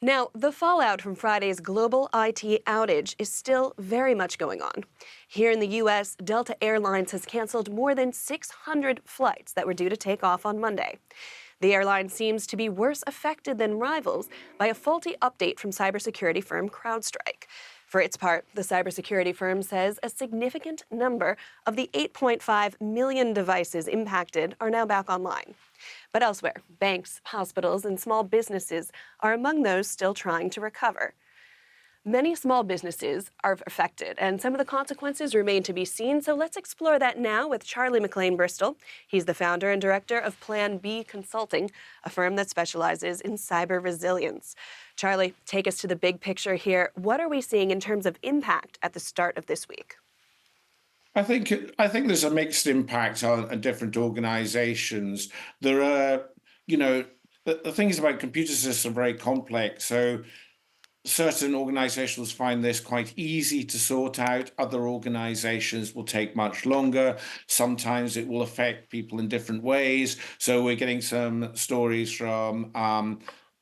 Now, the fallout from Friday's global IT outage is still very much going on. Here in the US, Delta Airlines has canceled more than 600 flights that were due to take off on Monday. The airline seems to be worse affected than rivals by a faulty update from cybersecurity firm CrowdStrike. For its part, the cybersecurity firm says a significant number of the 8.5 million devices impacted are now back online. But elsewhere, banks, hospitals, and small businesses are among those still trying to recover. Many small businesses are affected, and some of the consequences remain to be seen. So let's explore that now with Charlie McLean Bristol. He's the founder and director of Plan B Consulting, a firm that specializes in cyber resilience. Charlie, take us to the big picture here. What are we seeing in terms of impact at the start of this week? I think there's a mixed impact on different organizations. There are, you know, the things about computer systems are very complex. So certain organizations find this quite easy to sort out. Other organizations will take much longer. Sometimes it will affect people in different ways. So we're getting some stories from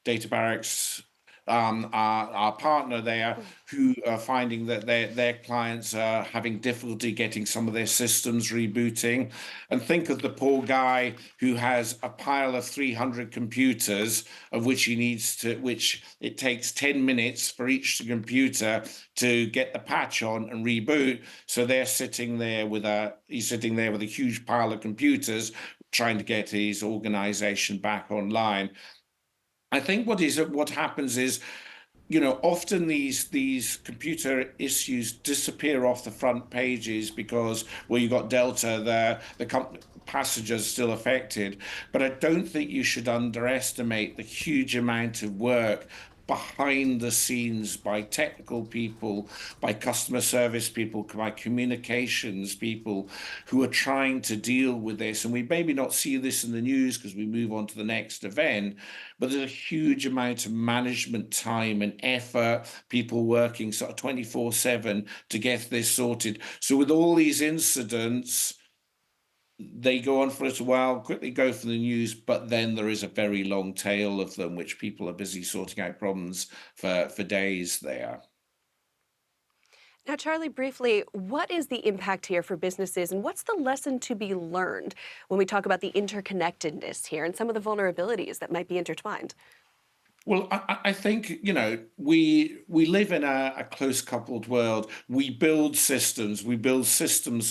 Data Barracks, our partner there, who are finding that their clients are having difficulty getting some of their systems rebooting. And think of the poor guy who has a pile of 300 computers, of which which it takes 10 minutes for each computer to get the patch on and reboot. So he's sitting there with a huge pile of computers trying to get his organization back online. I think what happens is, often these computer issues disappear off the front pages because, well, you got Delta there, passengers still affected. But I don't think you should underestimate the huge amount of work behind the scenes by technical people, by customer service people, by communications people who are trying to deal with this. And we maybe not see this in the news because we move on to the next event, but there's a huge amount of management time and effort, people working sort of 24/7 to get this sorted. So with all these incidents, they go on for a little while, quickly go for the news, but then there is a very long tail of them, which people are busy sorting out problems for days there. Now, Charlie, briefly, what is the impact here for businesses, and what's the lesson to be learned when we talk about the interconnectedness here and some of the vulnerabilities that might be intertwined? Well, I think, we live in a close coupled world. We build systems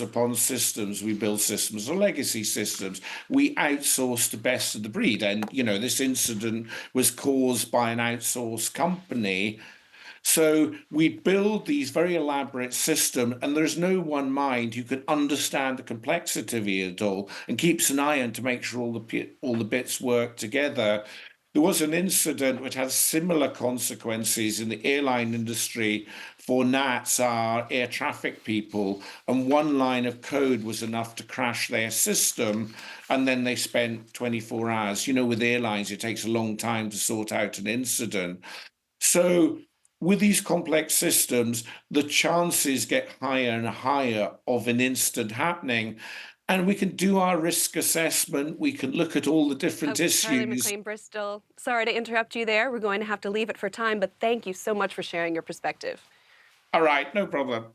upon systems, we build systems or legacy systems. We outsource the best of the breed. And, this incident was caused by an outsourced company. So we build these very elaborate systems, and there's no one mind who can understand the complexity of it all and keeps an eye on to make sure all the bits work together. There was an incident which had similar consequences in the airline industry for NATs, our air traffic people, and one line of code was enough to crash their system, and then they spent 24 hours. With airlines, it takes a long time to sort out an incident. So with these complex systems, the chances get higher and higher of an incident happening. And we can do our risk assessment. We can look at all the Oh, different Charlie issues. McLean Bristol, sorry to interrupt you there. We're going to have to leave it for time, but thank you so much for sharing your perspective. All right, no problem.